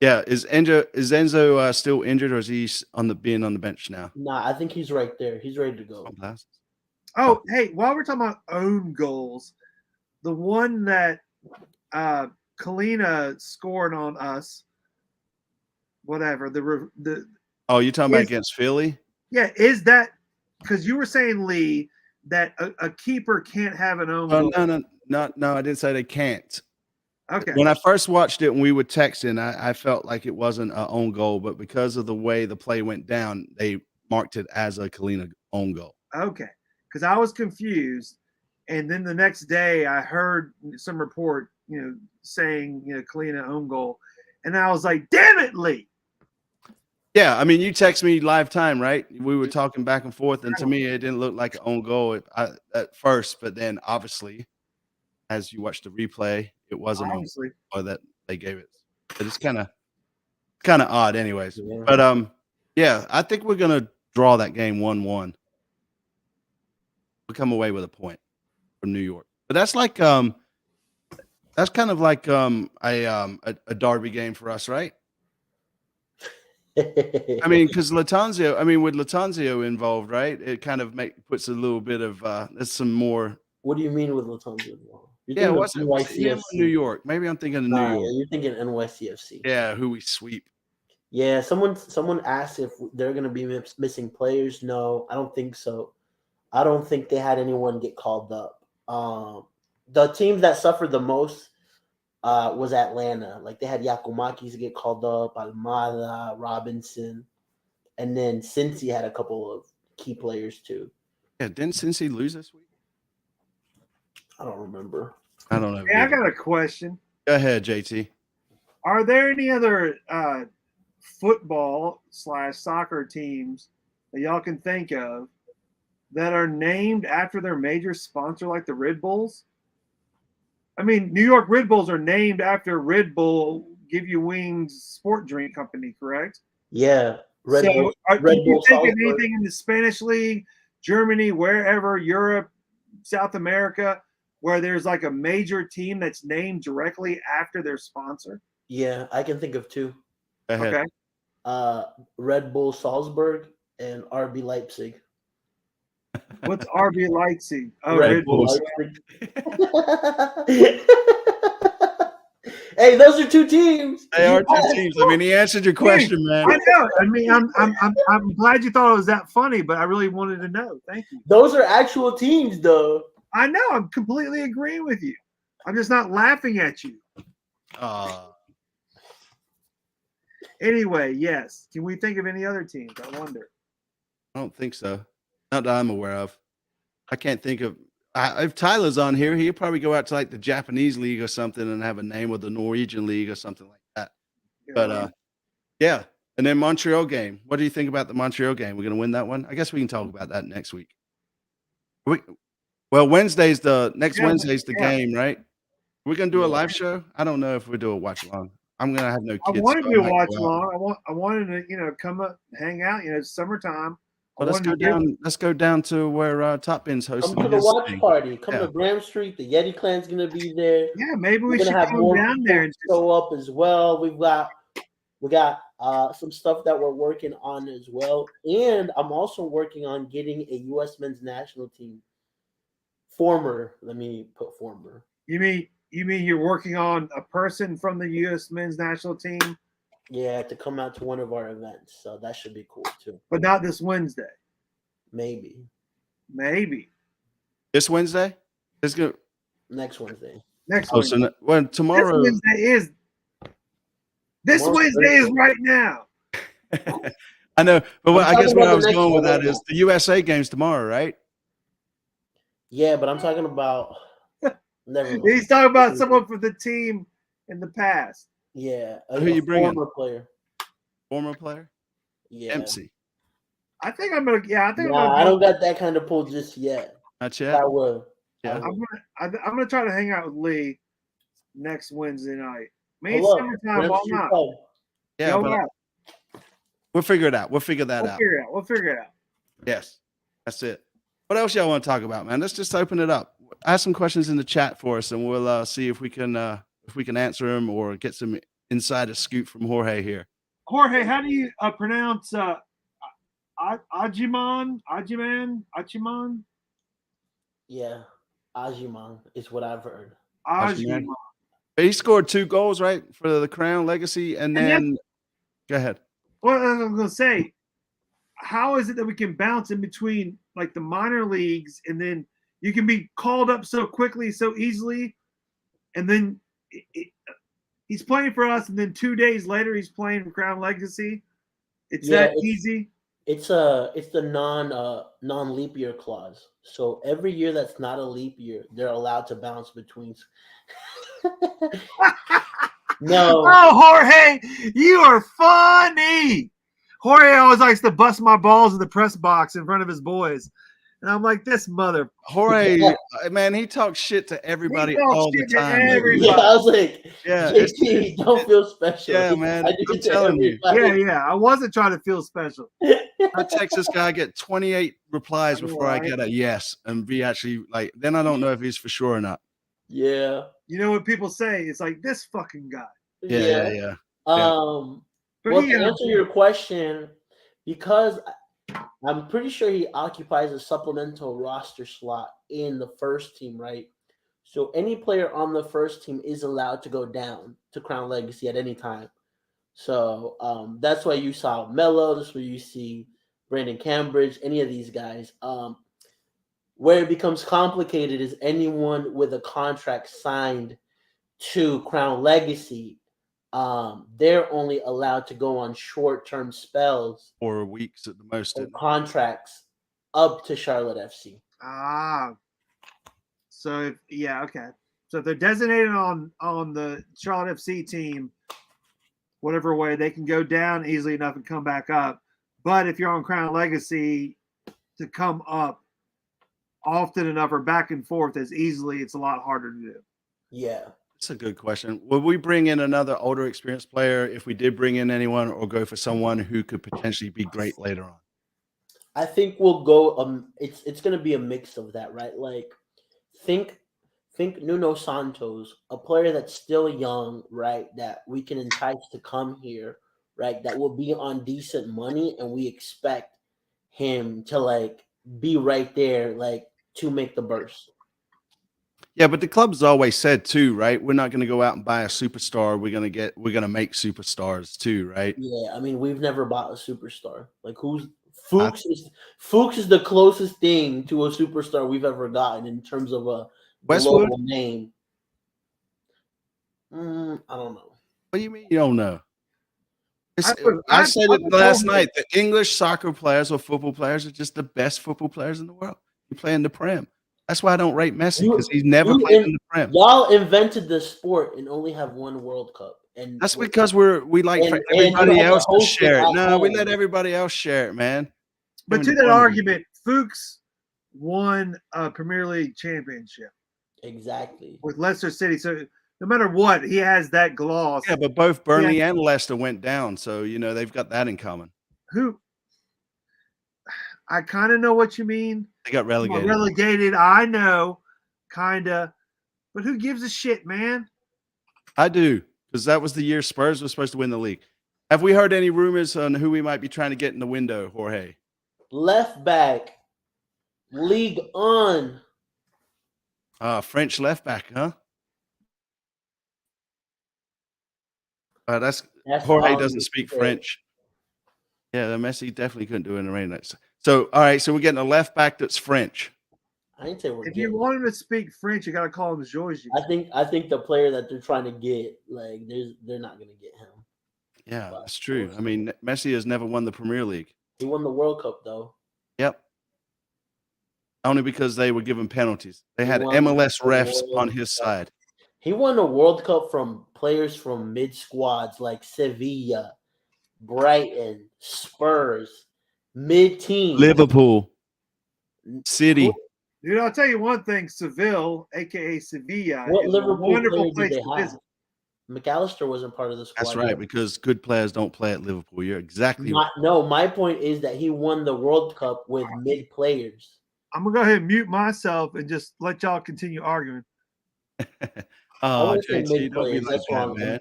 Yeah. Is Enzo still injured, or is he being on the bench now? Nah, I think he's right there. He's ready to go. Oh, hey, while we're talking about own goals, the one that Kalina scored on us, whatever, oh, you're talking about against Philly? Yeah, is that because you were saying, Lee, that a keeper can't have an own goal? No, I didn't say they can't. Okay. When I first watched it and we were texting, I felt like it wasn't an own goal, but because of the way the play went down, they marked it as a Kalina own goal. Okay. Because I was confused. And then the next day I heard some report, saying, Kalina own goal. And I was like, damn it, Lee. Yeah, I mean, you text me live time, right? We were talking back and forth, and to me, it didn't look like an own goal at first, but then obviously, as you watch the replay, it wasn't obviously, or that they gave it. But it's kind of odd, anyways. Yeah. But yeah, I think we're gonna draw that game 1-1. We'll come away with a point from New York, but that's like that's kind of like a derby game for us, right? I mean, because with Lattanzio involved, right? It kind of puts a little bit of there's some more. What do you mean with Lattanzio involved? Yeah, what's it? New York. Maybe I'm thinking of New York. Yeah, you're thinking NYCFC. Yeah, who we sweep. Yeah, someone asked if they're going to be missing players. No, I don't think so. I don't think they had anyone get called up. The team that suffered the most was Atlanta. Like they had Yakumakis get called up, Almada, Robinson, and then Cincy had a couple of key players too. Yeah, didn't Cincy lose this week? I don't remember. I don't know. Hey, I got a question. Go ahead, JT. Are there any other football/soccer teams that y'all can think of that are named after their major sponsor, like the Red Bulls? I mean, New York Red Bulls are named after Red Bull Give You Wings sport drink company, correct? Yeah. Do you think of anything in the Spanish league, Germany, wherever, Europe, South America, where there's like a major team that's named directly after their sponsor? Yeah, I can think of 2. Okay. Red Bull Salzburg and RB Leipzig. What's RB Leipzig? Oh, Red Bull Leipzig. Hey, those are 2 teams. They are 2 teams. I mean, he answered your question, man. I know. I mean, I'm glad you thought it was that funny, but I really wanted to know. Thank you. Those are actual teams, though. I know. I'm completely agreeing with you. I'm just not laughing at you. Anyway, yes. Can we think of any other teams? I wonder. I don't think so. Not that I'm aware of. I can't think of. If Tyler's on here, he'll probably go out to like the Japanese league or something and have a name with the Norwegian league or something like that. But yeah. And then Montreal game. What do you think about the Montreal game? We're going to win that one. I guess we can talk about that next week. Wednesday's the game, right? We're going to do a live show. I don't know if we do a watch along. I'm going to have no kids. I wanted to do a watch along. I wanted to, come up, hang out. It's summertime. Well, let's go down to where Top Bin's hosting. Come to the watch party. Come to Graham Street. The Yeti Clan's gonna be there. Yeah, maybe we should have go down there and show up as well. We got some stuff that we're working on as well, and I'm also working on getting a U.S. men's national team. Let me put former. You mean you're working on a person from the U.S. men's national team? Yeah, to come out to one of our events. So that should be cool too. But not this Wednesday. Maybe. This Wednesday? It's good. Next Wednesday. So tomorrow. This Wednesday is right now. I know, but I guess where I was going with that is the USA game's tomorrow, right? Yeah, but I'm talking about. Never mind. He's talking about someone from the team in the past. Yeah. Who you bringing? Former player? Yeah. MC. I think I'm gonna. Yeah, I don't got that kind of pull just yet. Not yet. I will. Yeah. I'm gonna try to hang out with Lee next Wednesday night. Maybe summertime all night. Yeah, but we'll figure it out. We'll figure that out. We'll figure it out. Yes, that's it. What else y'all want to talk about, man? Let's just open it up. Ask some questions in the chat for us, and we'll see if we can answer them or get some insider scoop from Jorge here. Jorge, how do you pronounce Ajiman? Yeah, Ajiman is what I've heard. Ajiman. He scored 2 goals, right, for the Crown Legacy, and then go ahead. Well, I was going to say, how is it that we can bounce in between like the minor leagues, and then you can be called up so quickly, so easily, and then he's playing for us, and then 2 days later he's playing for Crown Legacy. It's that easy. It's the non leap year clause. So every year that's not a leap year, they're allowed to bounce between. No. Oh, Jorge, you are funny. Jorge always likes to bust my balls in the press box in front of his boys. And I'm like, this mother. Jorge, man, he talks shit to everybody all the time. Yeah, I was like, JT, don't feel special. Yeah, man. I'm telling you. Yeah. I wasn't trying to feel special. I text this guy, get 28 replies before I get a yes, and be actually like, then I don't know if he's for sure or not. Yeah. You know what people say? It's like, this fucking guy. Yeah. Well, to answer your question, because I'm pretty sure he occupies a supplemental roster slot in the first team, right? So any player on the first team is allowed to go down to Crown Legacy at any time. So that's why you saw Melo. That's where you see Brandon Cambridge, any of these guys. Where it becomes complicated is anyone with a contract signed to Crown Legacy. They're only allowed to go on short-term spells, 4 weeks at the most. Contracts up to Charlotte FC. So okay. So if they're designated on the Charlotte FC team, whatever way, they can go down easily enough and come back up. But if you're on Crown Legacy, to come up often enough or back and forth as easily, it's a lot harder to do. Yeah. That's a good question. Would we bring in another older experienced player if we did bring in anyone, or go for someone who could potentially be great later on? I think we'll go it's going to be a mix of that, right? Like think Nuno Santos, a player that's still young, right, that we can entice to come here, right, that will be on decent money, and we expect him to like be right there, like to make the burst. Yeah, but the club's always said too, right? We're not going to go out and buy a superstar. We're going to make superstars too, right? Yeah, I mean, we've never bought a superstar. Like Fuchs is the closest thing to a superstar we've ever gotten in terms of a Westwood global name. I don't know. What do you mean you don't know? I said it last night. The English soccer players or football players are just the best football players in the world. You play in the Prem. That's why I don't rate Messi, You- because he's never you played in- in the Prem. Y'all invented the sport and only have one World Cup. And That's because we like for and you everybody have to else to host it share it. at No, we home. let everybody else share it, man. But Give to him the that fun. argument, Fuchs won a Premier League championship exactly. with Leicester City. So no matter what, he has that gloss. Yeah, but both Burnley and Leicester went down, so they've got that in common. Who? I kind of know what you mean. They got relegated. Relegated, I know, kind of. But who gives a shit, man? I do, because that was the year Spurs was supposed to win the league. Have we heard any rumors on who we might be trying to get in the window, Jorge? Left back, League On. French left back, huh? That's Jorge doesn't speak French. Yeah, the Messi definitely couldn't do it in the rain. So, all right, so we're getting a left back that's French. I ain't say we're If you getting. want him to speak French, you got to call him Georgie. I think the player that they're trying to get, like, they're not going to get him. Yeah, that's true. I mean, Messi has never won the Premier League. He won the World Cup though. Yep. Only because they were given penalties. They had won MLS the refs World on his Cup. side. He won a World Cup from players from mid squads like Sevilla, Brighton, Spurs, mid team, Liverpool, City. Dude, I'll tell you one thing: Seville, aka Sevilla, What is Liverpool a wonderful player place did they to have? visit. McAllister wasn't part of the squad. That's right, yet. because good players don't play at Liverpool. You're exactly right. No, my point is that he won the World Cup with mid players. I'm gonna go ahead and mute myself and just let y'all continue arguing. Oh, wouldn't say JT, don't be mid-players, like that's that, wrong. man.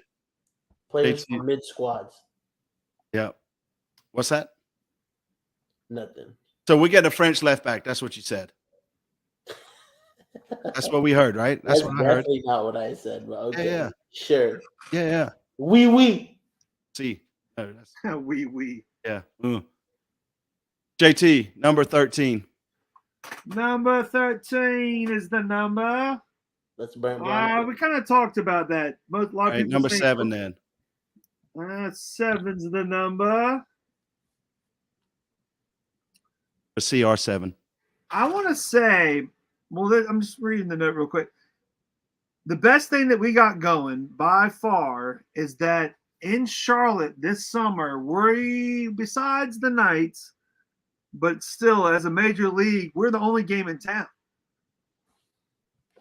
Players JT. from mid squads. Yeah. What's that? Nothing. So we get a French left back. That's what you said. That's what we heard, right? That's what I heard. Definitely not what I said, but okay. Yeah. Sure. Yeah. Oui. See. Oh, that's, we. yeah. JT, number 13. Number 13 is the number. That's Brent Brown. We kind of talked about that. A lot All of right, people number say 7 then. 7's the number. CR7. I want to say, well, I'm just reading the note real quick. The best thing that we got going by far is that in Charlotte this summer, besides the Knights, but still as a major league, we're the only game in town.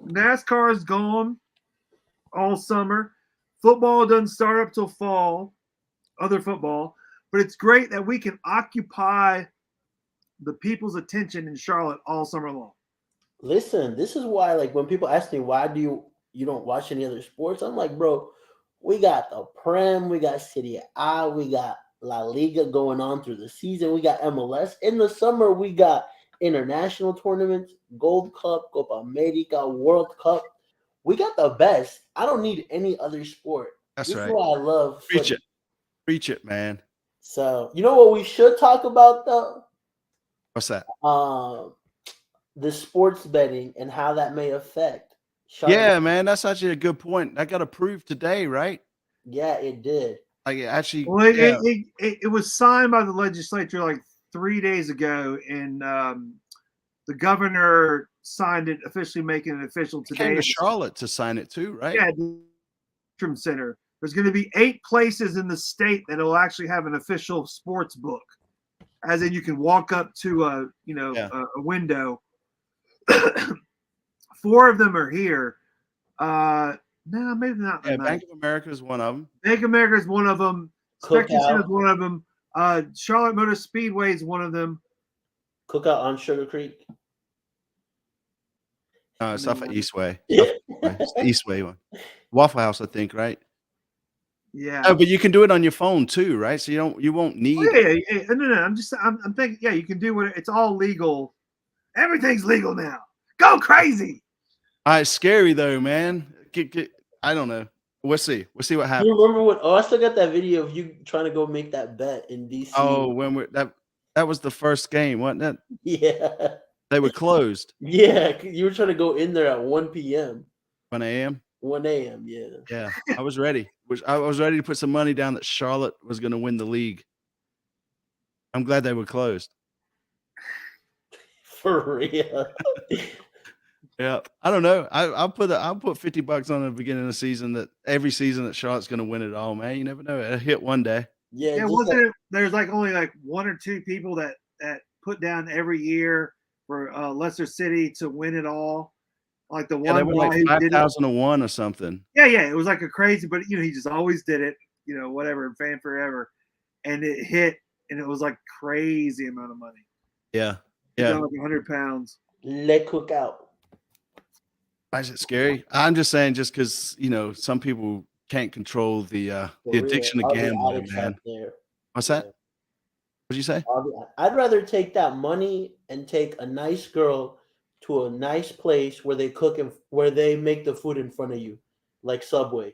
NASCAR is gone all summer. Football doesn't start up till fall, other football, but it's great that we can occupy the people's attention in Charlotte all summer long. Listen, this is why, like, when people ask me why do you don't watch any other sports, I'm like, bro, we got the Prem, we got Serie A, we got La Liga going on through the season, we got MLS. In the summer, we got international tournaments, Gold Cup, Copa America, World Cup. We got the best. I don't need any other sport. That's this right. is why I love Preach footy. it. Preach it, man. So, you know what we should talk about, though? What's that? The sports betting and how that may affect Charlotte. Yeah, man, that's actually a good point. That got approved today, right? Yeah, it did. Like it actually, Well, yeah. it was signed by the legislature like 3 days ago, and the governor signed it, officially making it official He today. came to Charlotte to sign it too, right? Yeah, the Spectrum Center. There's going to be 8 places in the state that will actually have an official sports book, as in you can walk up to a window. 4 of them are here. No, maybe not. Yeah, Bank of America is one of them. Bank of America is one of them. Spectrum Center is one of them. Charlotte Motor Speedway is one of them. Cookout on Sugar Creek. It's off of Eastway. Yeah. It's the Eastway one. Waffle House, I think, right? Yeah. Oh, but you can do it on your phone too, right? So you won't need. No. I'm thinking. Yeah, you can do what. It's all legal. Everything's legal now. Go crazy. It's scary though, man. I don't know. We'll see. We'll see what happens. You remember what? Oh, I still got that video of you trying to go make that bet in DC. Oh, when that was the first game, wasn't it? Yeah. They were closed. Yeah, you were trying to go in there at 1 p.m. 1 a.m. 1 a.m. Yeah. Yeah, I was ready. I was ready to put some money down that Charlotte was going to win the league. I'm glad they were closed. For real. Yeah, I don't know. I'll put $50 on the beginning of the season that every season that Charlotte's going to win it all, man. You never know. It'll hit one day. Yeah, Yeah, just wasn't it? There's like only like one or two people that put down every year for Leicester City to win it all. Like the Yeah, they one were guy like who did it. 5,001 or something. Yeah, it was like a crazy, but he just always did it. Whatever, fan forever, and it hit, and it was like crazy amount of money. Yeah, He yeah. got like 100 pounds. let cook out. Why is it scary? I'm just saying, just because some people can't control the For addiction real. to All the gambling, addicts man. out there. What's that? Yeah. What'd you say? I'd rather take that money and take a nice girl to a nice place where they cook and where they make the food in front of you, like Subway.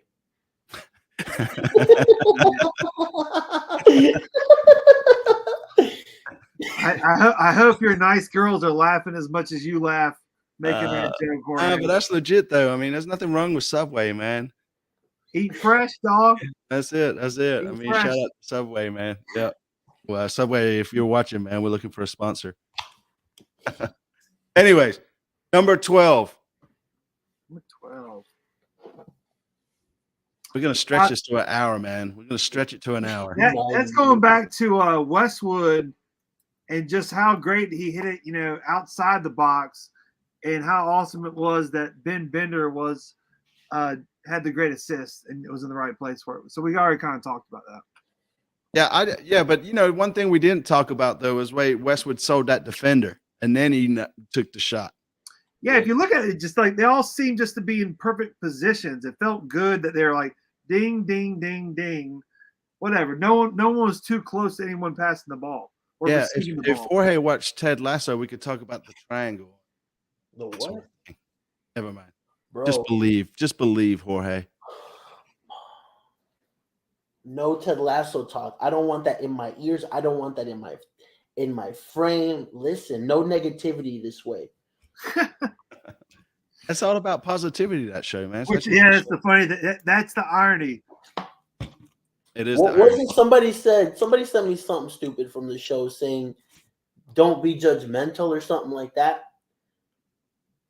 I hope your nice girls are laughing as much as you laugh making that joke. But that's legit though. I mean, there's nothing wrong with Subway, man. Eat fresh, dog. That's it. That's it. Eat I mean, fresh. shout out to Subway, man. Yeah. Well, Subway, if you're watching, man, we're looking for a sponsor. Anyways, number 12. Number 12. We're gonna stretch this to an hour, man. We're gonna stretch it to an hour. That's going back to Westwood and just how great he hit it, outside the box, and how awesome it was that Ben Bender was had the great assist and it was in the right place for it. So we already kind of talked about that. Yeah, but one thing we didn't talk about though is Westwood sold that defender and then he took the shot. Yeah, if you look at it, just like they all seem just to be in perfect positions. It felt good that they're like ding, ding, ding, ding, whatever. No one was too close to anyone passing the ball. Or Yeah, receiving the if ball. Jorge watched Ted Lasso, we could talk about the triangle. The what? Never mind. Bro. Just believe, Jorge. No Ted Lasso talk. I don't want that in my ears. I don't want that in my frame. Listen, no negativity this way. It's all about positivity, that show, man. Which, that's the funny. That's the irony. It is. Wasn't somebody sent me something stupid from the show saying, "Don't be judgmental" or something like that.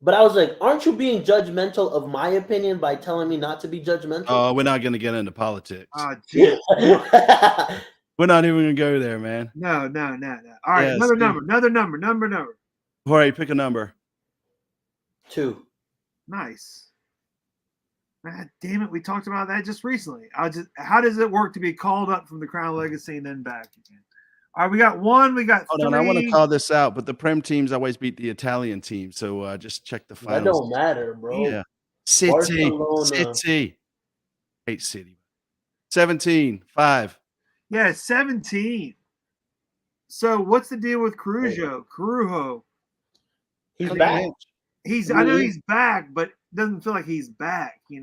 But I was like, aren't you being judgmental of my opinion by telling me not to be judgmental? Oh, we're not going to get into politics. Oh, geez. We're not even going to go there, man. No. All right, another number. Jorge, pick a number. 2. Nice. God damn it, we talked about that just recently. How does it work to be called up from the Crown Legacy and then back again? All right, we got 1, we got 3. Hold on, I want to call this out, but the Prem teams always beat the Italian team, so just check the finals. That don't matter, bro. Yeah. City. 8 City. 17, 5. Yeah, 17. So what's the deal with Corujo? He's back. I know he's back, but doesn't feel like he's back. He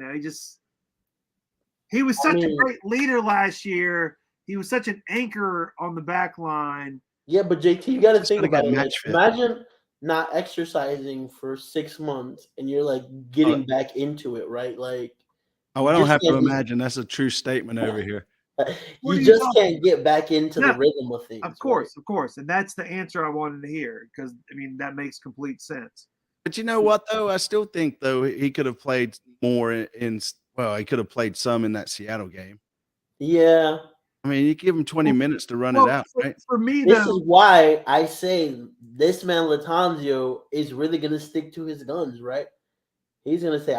was such a great leader last year. He was such an anchor on the back line. Yeah, but JT, you got to think about it. Like, imagine not exercising for 6 months and you're like getting back into it, right? Like, I don't have to imagine. That's a true statement over here. You just can't get back into the rhythm of things. Of course. And that's the answer I wanted to hear because, that makes complete sense. But you know what, though? I still think, though, he could have played more he could have played some in that Seattle game. Yeah. I mean, you give him 20 minutes to run it out, right? For me, this is why I say this man Lattanzio is really going to stick to his guns, right? He's going to say,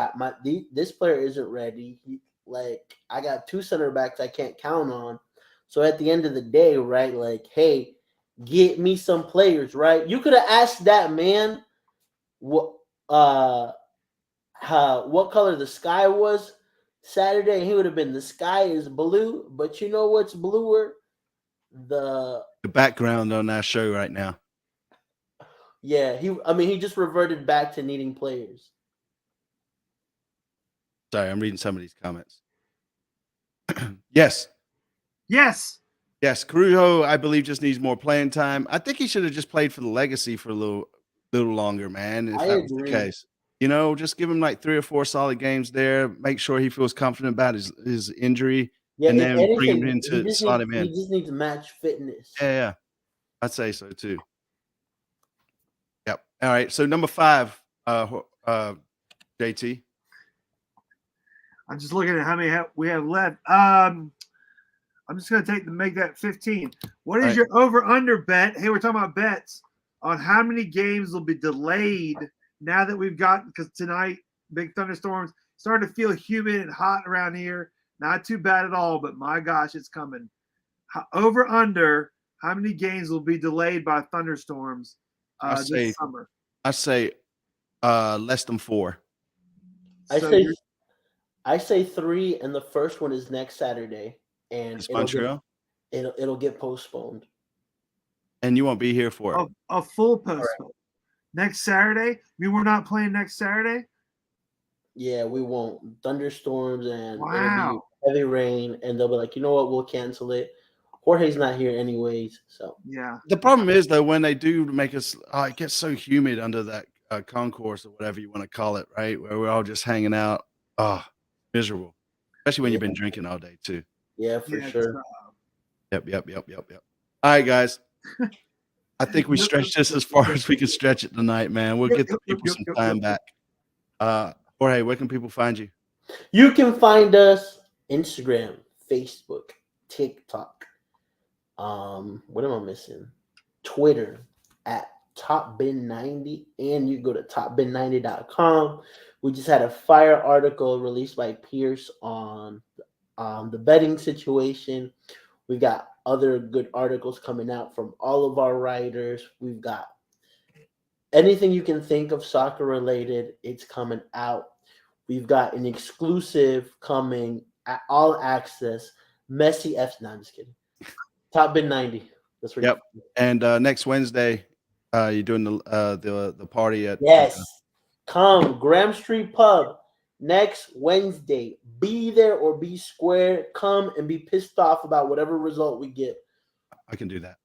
this player isn't ready. I got 2 center backs I can't count on. So at the end of the day, right, like, hey, get me some players, right? You could have asked that man what color the sky was Saturday, and he would have been, the sky is blue, but you know what's bluer? The background on that show right now. Yeah, he just reverted back to needing players. Sorry, I'm reading some of these comments. Yes. Corujo, I believe, just needs more playing time. I think he should have just played for the Legacy for a little longer, man. If that was the case. Just give him like 3 or 4 solid games there. Make sure he feels confident about his injury, and then bring him into slot him in. He just needs match fitness. Yeah, I'd say so too. Yep. All right. So number 5, JT? I'm just looking at how many we have left. I'm just going to make that 15. What is your over-under bet? Hey, we're talking about bets on how many games will be delayed now that we've got, because tonight, big thunderstorms, starting to feel humid and hot around here. Not too bad at all, but my gosh, it's coming. Over-under, how many games will be delayed by thunderstorms this summer? I say less than 4. I say 3, and the first one is next Saturday. And it's Montreal. It'll get postponed. And you won't be here for it. A full postpone. Right. Next Saturday? We're not playing next Saturday? Yeah, we won't. Thunderstorms and wow. It'll be heavy rain, and they'll be like, you know what, we'll cancel it. Jorge's not here anyways, so yeah. The problem is though, when they do make us, it gets so humid under that concourse or whatever you want to call it, right? Where we're all just hanging out. Miserable, especially when you've been drinking all day too. Yeah, for sure. Yep. All right, guys. I think we stretched this as far as we can stretch it tonight, man. We'll get the people some time back. Jorge, where can people find you? You can find us Instagram, Facebook, TikTok. What am I missing? Twitter at TopBin90, and you go to topbin90.com. We just had a fire article released by Pierce on the betting situation. We got other good articles coming out from all of our writers. We've got anything you can think of soccer related, it's coming out. We've got an exclusive coming at All Access. Messi F. No, I'm just kidding. Top Bin 90. That's right. Yep. And next Wednesday, you're doing the party at come Graham Street Pub next Wednesday. Be there or be square. Come and be pissed off about whatever result we get. I can do that.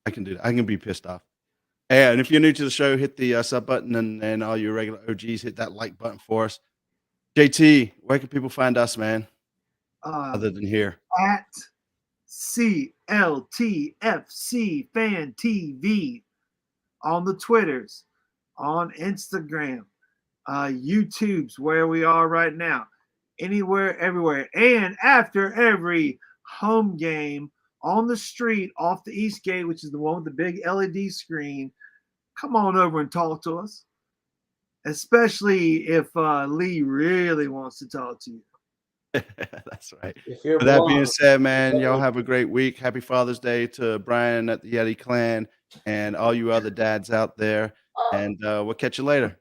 I can be pissed off. And if you're new to the show, hit the sub button, and all your regular OGs, hit that like button for us. JT, where can people find us, man? Other than here. At CLTFC Fan TV on the Twitters, on Instagram, YouTube's where we are right now. Anywhere, everywhere. And after every home game on the street off the East Gate, which is the one with the big LED screen, come on over and talk to us. Especially if Lee really wants to talk to you. That's right. With that being said, man, y'all have a great week. Happy Father's Day to Brian at the Yeti Clan and all you other dads out there. And we'll catch you later.